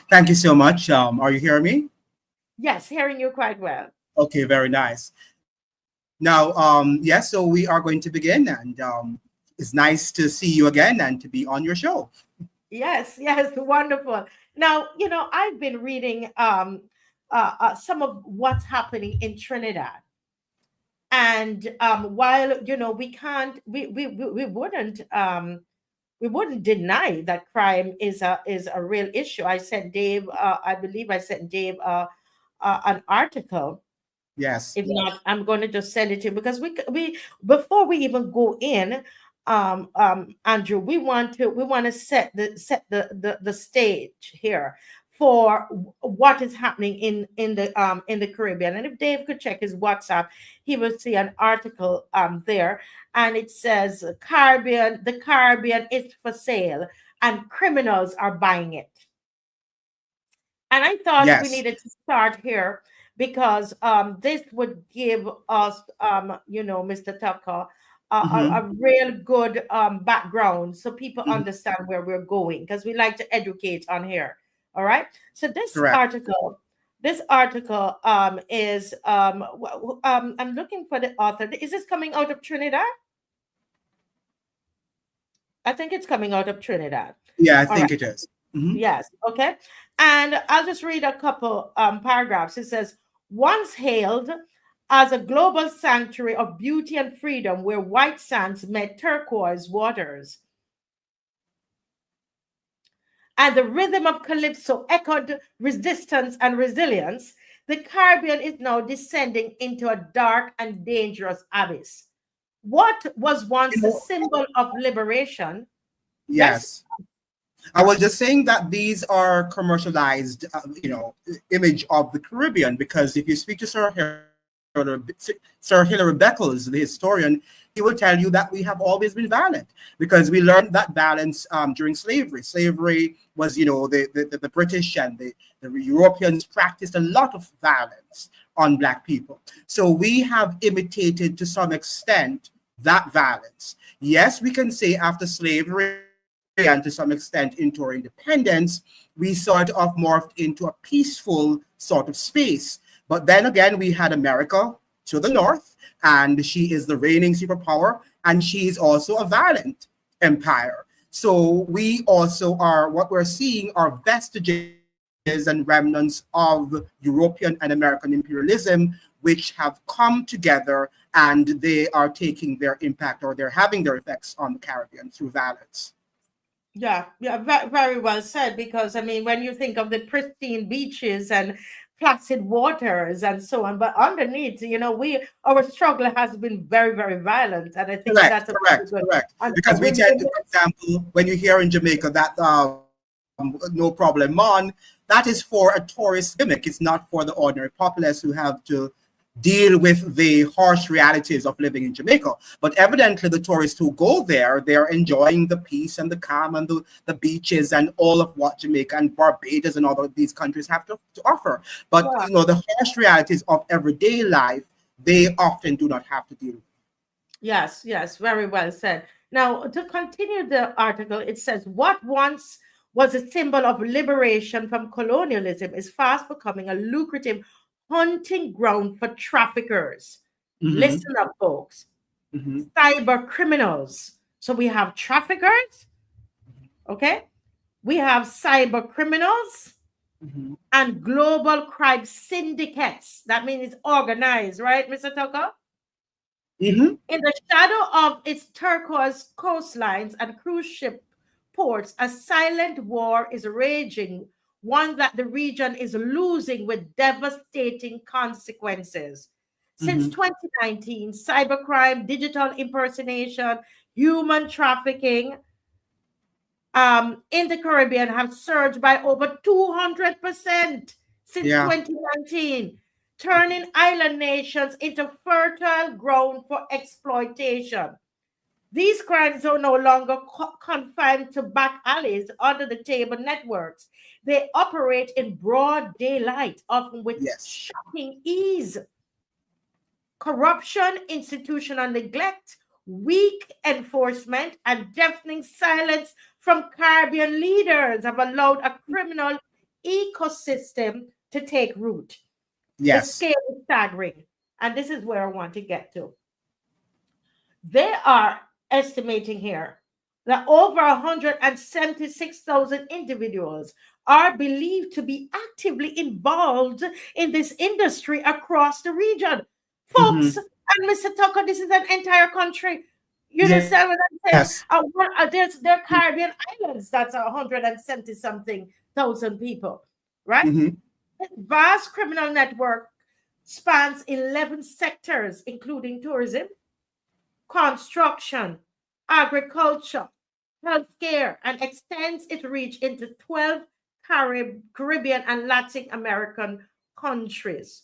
Thank you so much. Are you hearing me? Yes, hearing you quite well. Okay, very nice. Now, yes, so we are going to begin, and it's nice to see you again and to be on your show. Yes, yes, wonderful. Now, I've been reading some of what's happening in Trinidad. And while we can't we wouldn't deny that crime is a real issue. I sent Dave, I believe I sent Dave an article. Yes, If not, I'm going to just send it to you, because we before we even go in, Andrew, we want to set the stage here for what is happening in the Caribbean. And if Dave could check his WhatsApp, he will see an article there, and it says the Caribbean is for sale and criminals are buying it. And I thought we yes. needed to start here because this would give us, Mr. Tucker, a Hmm. real good background so people Hmm. understand where we're going, because we like to educate on here. All right. So Correct. this article is, I'm looking for the author. Is this coming out of Trinidad? I think it's coming out of Trinidad. Yeah, I All right. think it is. Hmm. Yes, okay. And I'll just read a couple paragraphs. It says, once hailed as a global sanctuary of beauty and freedom where white sands met turquoise waters, and the rhythm of calypso echoed resistance and resilience, the Caribbean is now descending into a dark and dangerous abyss. What was You once a know, symbol of liberation? Yes? yes. I was just saying that these are commercialized, image of the Caribbean, because if you speak to Sir Hilary Beckles, the historian, he will tell you that we have always been violent because we learned that violence during slavery. Slavery was, the British and the Europeans practiced a lot of violence on Black people. So we have imitated to some extent that violence. Yes, we can say after slavery and to some extent into our independence, we sort of morphed into a peaceful sort of space. But then again, we had America to the north, and she is the reigning superpower, and she is also a violent empire. So we also are, what we're seeing are vestiges and remnants of European and American imperialism, which have come together, and they are taking their impact, or they're having their effects on the Caribbean through violence. Yeah, yeah, very well said. Because I mean, when you think of the pristine beaches and placid waters and so on, but underneath, our struggle has been very, very violent, and I think Correct, that's a very correct, good. correct. And Because we tend to, for example, when you hear in Jamaica that no problem on, that is for a tourist gimmick. It's not for the ordinary populace who have to deal with the harsh realities of living in Jamaica. But evidently, the tourists who go there, they're enjoying the peace and the calm and the beaches and all of what Jamaica and Barbados and all of these countries have to offer. But yeah, the harsh realities of everyday life, they often do not have to deal with. yes, yes, very well said. Now, to continue the article, it says, what once was a symbol of liberation from colonialism is fast becoming a lucrative hunting ground for traffickers. Hmm. Listen up, folks. Hmm. Cyber criminals. So we have traffickers, okay? We have cyber criminals Hmm. and global crime syndicates. That means it's organized, right, Mr. Tucker? Hmm. In the shadow of its turquoise coastlines and cruise ship ports, a silent war is raging, one that the region is losing with devastating consequences. Since Hmm. 2019, cybercrime, digital impersonation, human trafficking in the Caribbean have surged by over 200% since Yeah. 2019, turning island nations into fertile ground for exploitation. These crimes are no longer confined to back alleys, under the table networks. They operate in broad daylight, often with Yes. shocking ease. Corruption, institutional neglect, weak enforcement, and deafening silence from Caribbean leaders have allowed a criminal ecosystem to take root. The Yes. scale is staggering. And this is where I want to get to. They are estimating here that over 176,000 individuals are believed to be actively involved in this industry across the region. Folks, Mm-hmm. and Mr. Tucker, this is an entire country. You understand what I'm saying? Yes. There are Caribbean islands that's 170 something thousand people, right? Mm-hmm. This vast criminal network spans 11 sectors, including tourism, construction, agriculture, healthcare, and extends its reach into 12 Caribbean and Latin American countries.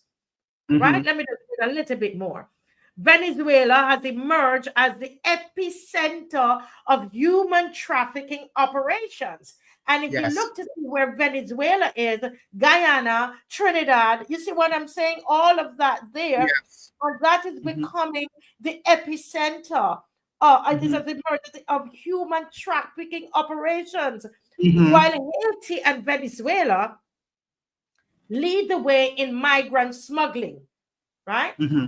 Right? Mm-hmm. Let me just read a little bit more. Venezuela has emerged as the epicenter of human trafficking operations. And if you Yes. look to see where Venezuela is, Guyana, Trinidad, you see what I'm saying? All of that there, Yes. and that is Mm-hmm. becoming the epicenter. It is Mm-hmm. of the emergence of human trafficking operations, Mm-hmm. while Haiti and Venezuela lead the way in migrant smuggling, right? Mm-hmm.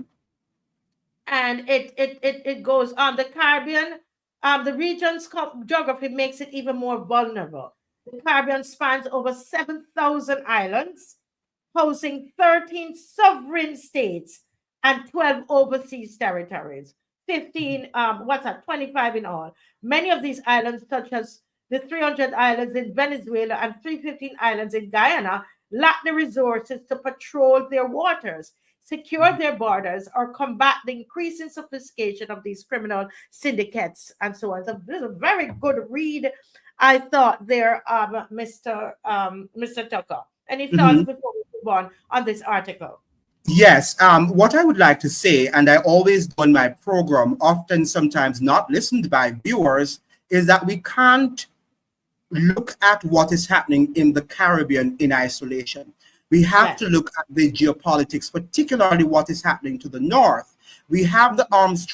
And it goes on. The Caribbean, the region's geography makes it even more vulnerable. The Caribbean spans over 7,000 islands, hosting 13 sovereign states and 12 overseas territories. 15, what's that, 25 in all. Many of these islands, such as the 300 islands in Venezuela and 315 islands in Guyana, lack the resources to patrol their waters, secure their borders, or combat the increasing sophistication of these criminal syndicates and so on. So this is a very good read, I thought, there, Mr. Tucker. Any thoughts Mm-hmm. before we move on this article? Yes, what I would like to say, and I always do on my program, often sometimes not listened by viewers, is that we can't look at what is happening in the Caribbean in isolation. We have Yes. to look at the geopolitics, particularly what is happening to the north. We have the arms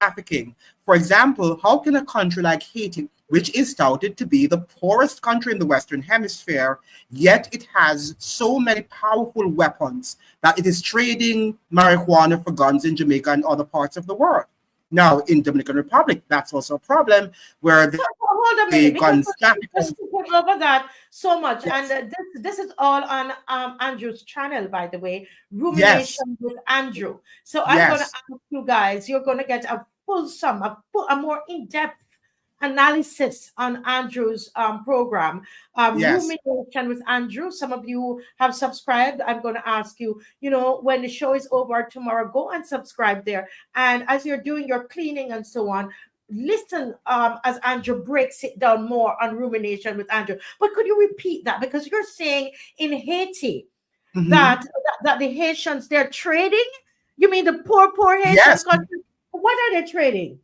trafficking. For example, how can a country like Haiti, which is touted to be the poorest country in the Western Hemisphere, yet it has so many powerful weapons that it is trading marijuana for guns in Jamaica and other parts of the world? Now, in Dominican Republic, that's also a problem where Hold a the minute, because guns we're trafficking. skipping over that so much. And Yes, this is all on Andrew's channel, by the way, yes, Rumination with Andrew. So I'm going to yes, ask you guys, you're going to get a a more in-depth analysis on Andrew's program, yes. Rumination with Andrew. Some of you have subscribed. I'm going to ask you, when the show is over tomorrow, go and subscribe there. And as you're doing your cleaning and so on, listen as Andrew breaks it down more on Rumination with Andrew. But could you repeat that? Because you're saying in Haiti Hmm. that the Haitians, they're trading? You mean the poor Haitian Yes, country? What are they trading?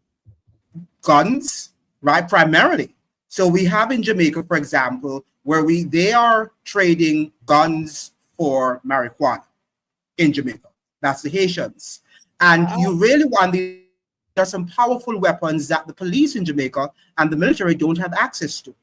guns, right? Primarily. So we have in Jamaica, for example, where they are trading guns for marijuana in Jamaica. That's the Haitians. And Wow. you really want there are some powerful weapons that the police in Jamaica and the military don't have access to.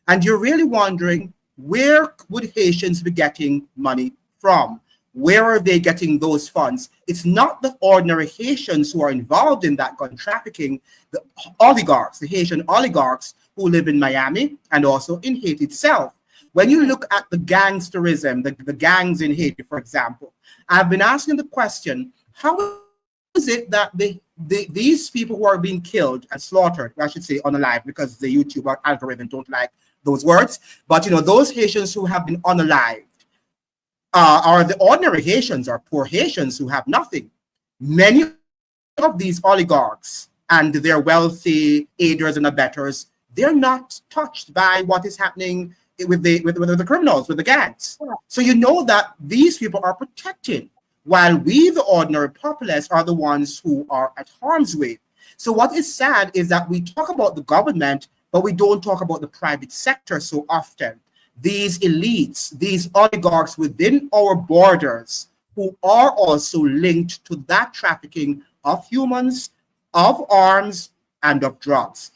And you're really wondering, where would Haitians be getting money from? Where are they getting those funds? It's not the ordinary Haitians who are involved in that gun trafficking, the oligarchs, the Haitian oligarchs who live in Miami and also in Haiti itself. When you Mhm. look at the gangsterism, the gangs in Haiti, for example, I've been asking the question, how is it that these people who are being killed and slaughtered, I should say unalive, because the YouTube algorithm don't like those words, but those Haitians who have been unalived are the ordinary Haitians or poor Haitians who have nothing. Many of these oligarchs and their wealthy aiders and abettors, they're not touched by what is happening with the criminals, with the gangs. So you know that these people are protected, while we, the ordinary populace, are the ones who are at harm's way. So what is sad is that we talk about the government, but we don't talk about the private sector so often. These elites, these oligarchs within our borders, who are also linked to that trafficking of humans, of arms, and of drugs.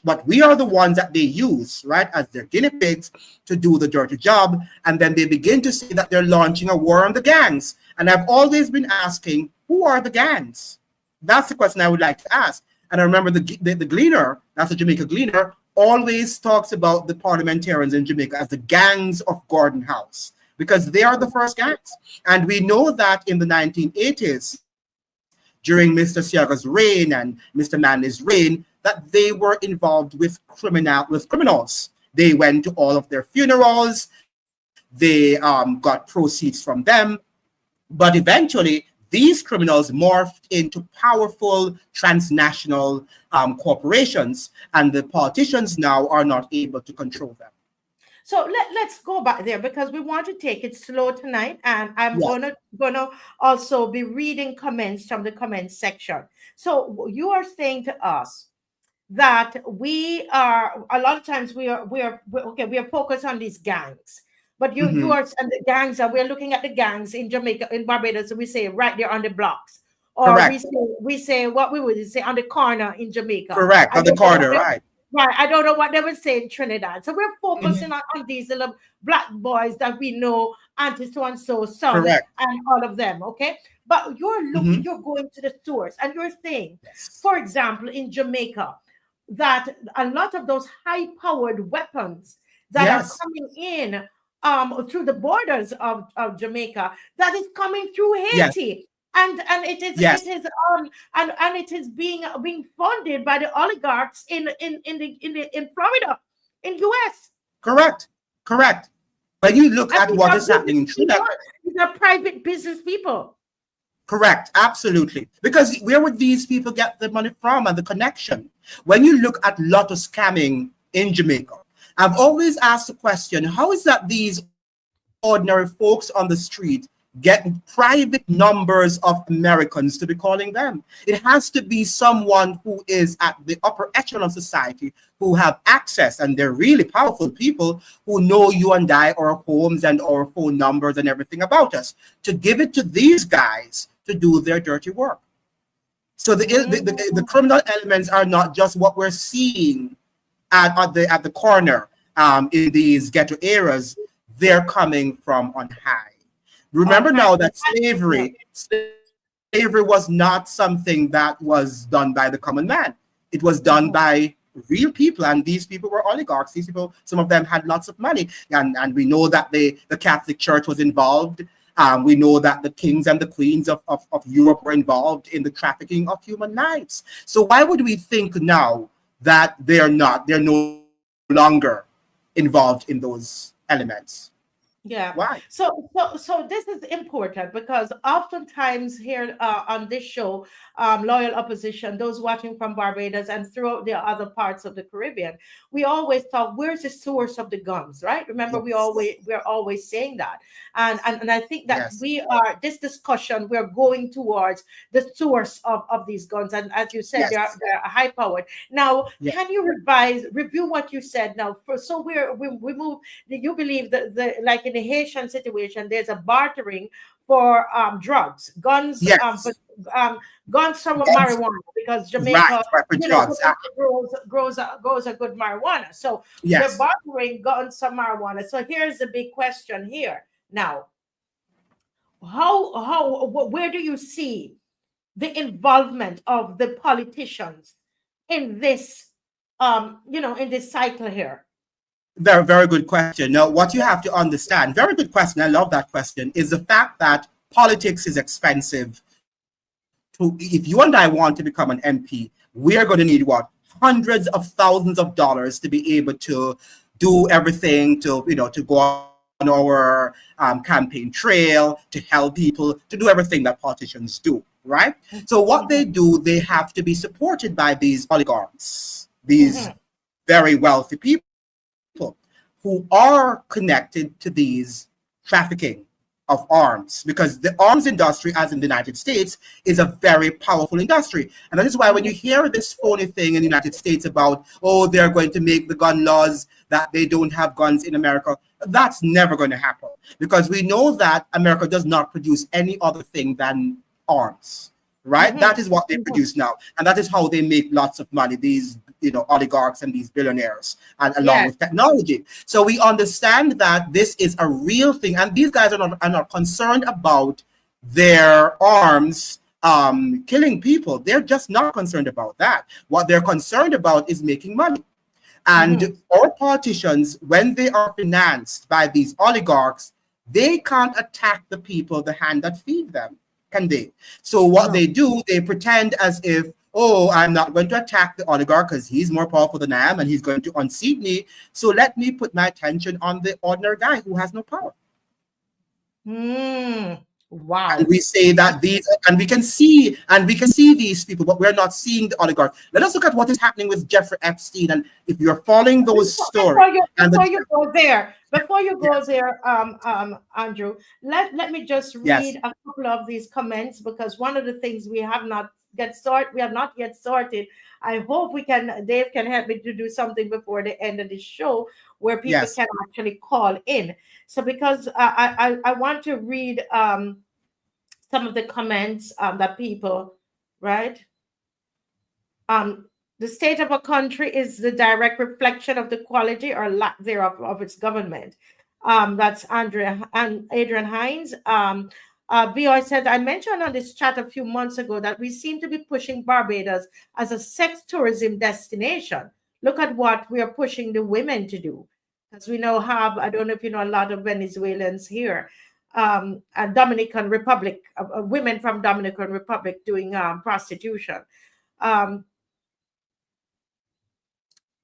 but we are the ones that they use, right, as their guinea pigs to do the dirty job. And then they begin to say that they're launching a war on the gangs. And I've always been asking, who are the gangs? That's the question I would like to ask. And I remember the Gleaner, that's a Jamaica Gleaner, always talks about the parliamentarians in Jamaica as the gangs of Gordon House, because they are the first gangs. And we know that in the 1980s, during Mr. Siaga's reign and Mr. Manley's reign, that they were involved with criminals. They went to all of their funerals. They got proceeds from them. But eventually, these criminals morphed into powerful transnational corporations, and the politicians now are not able to control them. So let's go back there, because we want to take it slow tonight, and I'm Yes. gonna also be reading comments from the comment section. So you are saying to us that we are, a lot of times we are okay, we are focused on these gangs, but you Mhm. are, and the gangs are, we're looking at the gangs in Jamaica, in Barbados, we say right there on the blocks, or Correct. we say what we would say on the corner in Jamaica. Correct. I On the don't know what corner, right? Right, I don't know what they would say in Trinidad. So we're Mhm. focusing on these little black boys that we know, Auntie so and so, son, Correct. and all of them. Okay, but Mhm. you're going to the source, and you're saying, Yes. for example, in Jamaica, that a lot of those high-powered weapons that are Yes. coming in through the borders of Jamaica, that is coming through Yes. Haiti. And it Yes. is and it is being funded by the oligarchs in Florida, in US. Correct. Correct. When you look And at what is happening in Trinidad, these are private business people. correct, absolutely. Because where would these people get the money from and the connection? When you look at lotto scamming in Jamaica, I've always asked the question, how is that these ordinary folks on the street get private numbers of Americans to be calling them? It has to be someone who is at the upper echelon of society, who have access, and they're really powerful people who know you and I, our homes and our phone numbers and everything about us, to give it to these guys to do their dirty work. So the criminal elements are not just what we're seeing at the corner in these ghetto areas. They're coming from on high. Remember now that slavery was not something that was done by the common man. It was done by real people, and these people were oligarchs. These people, some of them had lots of money, and we know that the Catholic Church was involved. We know that the kings and the queens of Europe were involved in the trafficking of human lives. So why would we think now that they're no longer involved in those elements? Yeah. Why? So this is important, because oftentimes here on this show, Loyal Opposition, those watching from Barbados and throughout the other parts of the Caribbean, we always talk, where's the source of the guns, right? Remember, Yes. we're always saying that. And I think that Yes. we are, this discussion, we're going towards the source of these guns. And as you said, Yes. they're high powered. Now, Yes. can you review what you said now? So we move. Do you believe that like in the Haitian situation, there's a bartering for drugs, guns, Yes. guns from Yes. marijuana, because Right. Jamaica, Right. For drugs. Jamaica grows a good marijuana. So they're Yes. bartering guns from marijuana. So here's the big question here. Now, where do you see the involvement of the politicians in this, in this cycle here? Very, very good question. Now, what you have to understand, very good question, I love that question, is the fact that politics is expensive. If you and I want to become an MP, we are going to need what? Hundreds of thousands of dollars to be able to do everything, to go on our campaign trail, to help people, to do everything that politicians do, right? So what they do, they have to be supported by these oligarchs, these very wealthy people who are connected to these trafficking of arms, because the arms industry, as in the United States, is a very powerful industry. And that is why when you hear this phony thing in the United States about, oh, they're going to make the gun laws that they don't have guns in America, that's never going to happen, because we know that America does not produce any other thing than arms, right? That is what they produce now, and that is how they make lots of money. These oligarchs and these billionaires, and along Yes. with technology. So we understand that this is a real thing, and these guys are not concerned about their arms killing people. They're just not concerned about that. What they're concerned about is making money. Mm-hmm. And our politicians, when they are financed by these oligarchs, they can't attack the people, the hand that feed them, can they? So what No. they do, they pretend as if, oh, I'm not going to attack the oligarch because he's more powerful than I am and he's going to unseat me. So let me put my attention on the ordinary guy who has no power. Mm. And Wow. we say that these, and we can see these people, but we're not seeing the oligarchs. Let us look at what is happening with Jeffrey Epstein. And if you're following those stories, and Before you go there, yes, Andrew, let me just yes, read a couple of these comments, because one of the things we have not yet started. I hope Dave can help me to do something before the end of the show where people yes. can actually call in. So because I want to read some of the comments that people, right? Um, the state of a country is the direct reflection of the quality or lack thereof of its government. That's Andrea and Adrian Hines. VOI said, I mentioned on this chat a few months ago that we seem to be pushing Barbados as a sex tourism destination. Look at what we are pushing the women to do. Because we now have, I don't know if you know, a lot of Venezuelans here, and Dominican Republic, women from Dominican Republic doing prostitution. Um,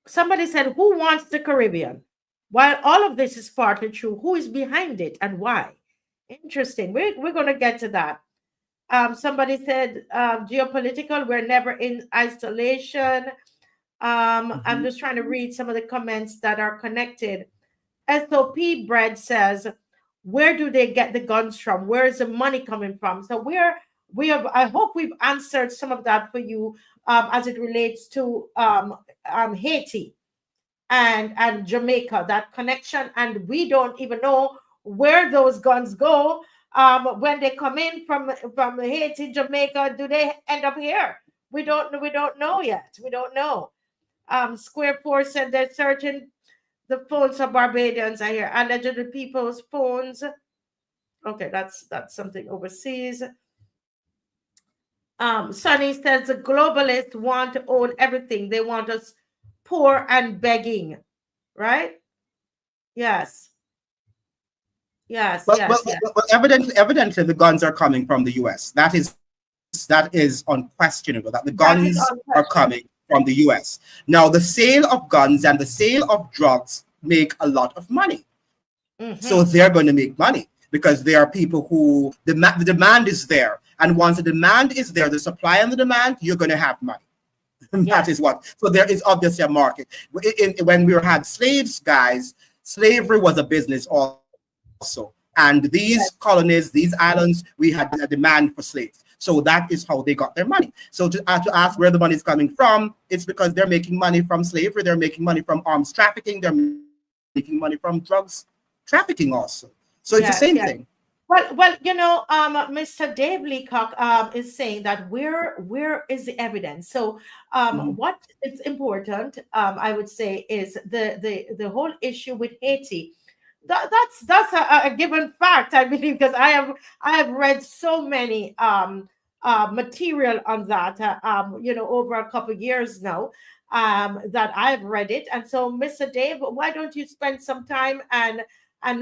Somebody said, who wants the Caribbean? While all of this is partly true, who is behind it and why? Interesting. We're going to get to that. Somebody said, geopolitical, we're never in isolation. I'm Mhm. just trying to read some of the comments that are connected. SOP Bread says, where do they get the guns from? Where is the money coming from? So I hope we've answered some of that for you as it relates to Haiti and Jamaica, that connection. And we don't even know where those guns go when they come in from Haiti, Jamaica. Do they end up here? We don't know yet. We don't know. Square Four said they're searching the phones of Barbadians. I hear allegedly people's phones. Okay, that's something overseas. Sonny says the globalists want to own everything. They want us poor and begging, right? Yes, yes, Well, well, yes, yes. well, evidently, the guns are coming from the U.S. That is unquestionable. That the guns That is are coming unquestioned. from the U.S. Now, the sale of guns and the sale of drugs make a lot of money. So Mm-hmm. they're going to make money because there are people who the demand is there, and once the demand is there, the supply and the demand, you're going to have money. And that is Yes, what. So there is obviously a market. When we had slaves, guys, slavery was a business also. And these yes, colonies, these islands, we had a demand for slaves. So that is how they got their money. So to ask where the money is coming from, it's because they're making money from slavery, they're making money from arms trafficking, they're making money from drugs trafficking also. So it's the same thing. yes, yes. Well, Mr. Dave Leacock is saying that where is the evidence? So, Mhm. what is important, I would say, is the whole issue with Haiti. That's a given fact, I believe, because I have read so many material on that, over a couple of years now, that I've read it. And so, Mr. Dave, why don't you spend some time and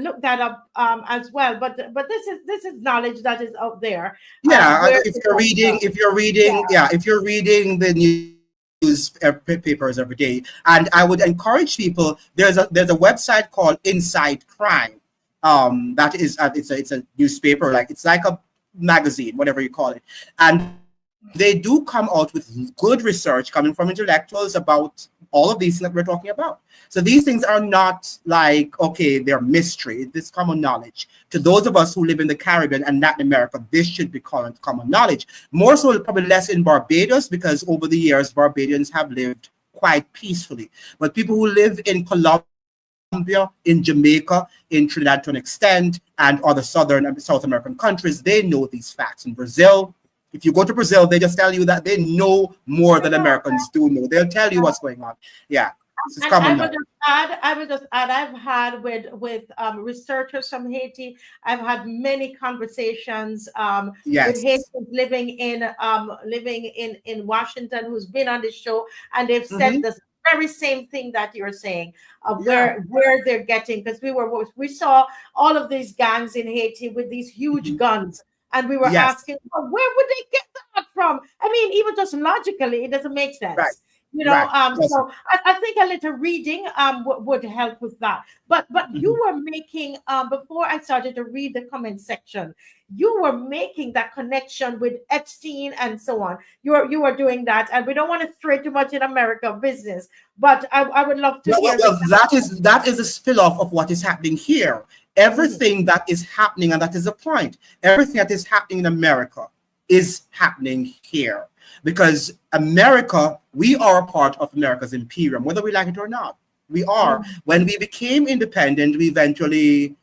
look that up as well? But this is knowledge that is out there. Yeah, Where if it you're comes reading, from. if you're reading the papers every day, and I would encourage people. There's a website called Inside Crime. That is it's a newspaper, it's like a magazine, whatever you call it, and they do come out with good research coming from intellectuals about all of these things that we're talking about. So these things are not like, okay, they're mystery. It's common knowledge. To those of us who live in the Caribbean and Latin America, this should be common knowledge. More so, probably less in Barbados, because over the years, Barbadians have lived quite peacefully. But people who live in Colombia, in Jamaica, in Trinidad to an extent, and other Southern and South American countries, they know these facts. In Brazil, If you go to Brazil, they just tell you that they know more than Americans do know. They'll tell you what's going on. Yeah, this is And common now. I will just add, I've had with researchers from Haiti. I've had many conversations with Yes. Haitians living in Washington who's been on the show, and they've said Hmm. the very same thing that you're saying of Yeah. where they're getting, because we saw all of these gangs in Haiti with these huge Mhm. guns, and we were Yes. asking, well, where would they get that from? I mean, even just logically, it doesn't make Right. sense. Right. Yes. So I think a little reading would help with that. But you Mhm. were making before I started to read the comment section, you were making that connection with Epstein and so on. You are doing that, and we don't want to stray too much in America business, but I would love to hear the. That is a spill-off of what is happening here. Mhm. Everything that is happening, and that is the point. Everything that is happening in America is happening here because America, we are a part of America's imperium, whether we like it or not. We are. Mhm. When we became independent, we eventually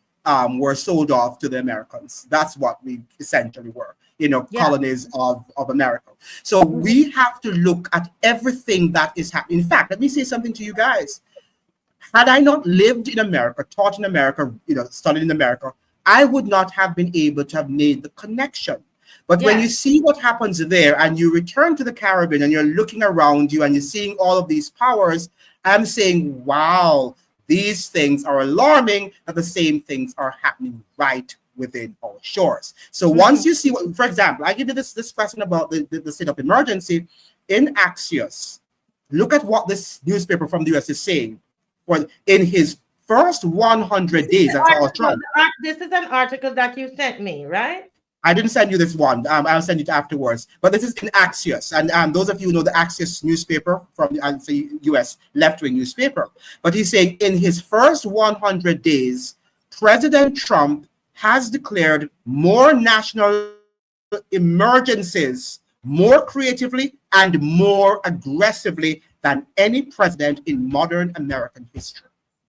were sold off to the Americans. That's what we essentially were, Yeah. colonies of America. So Mhm. we have to look at everything that is happening. In fact, let me say something to you guys. Had I not lived in America, taught in America, studied in America, I would not have been able to have made the connection. But when you Yes. see what happens there and you return to the Caribbean and you're looking around you and you're seeing all of these powers, I'm saying, wow, these things are alarming that the same things are happening right within our shores. So once Mhm. you see what, for example, I give you this question about the state of emergency in Axios. Look at what this newspaper from the US is saying. For in his first This 100 is days the as our article. Trump, This is an article that you sent me, right? I didn't send you this one. I'll send it afterwards. But this is in Axios, and those of you who know the Axios newspaper from the U.S. left-wing newspaper. But he's saying in his first 100 days, President Trump has declared more national emergencies more creatively and more aggressively than any president in modern American history.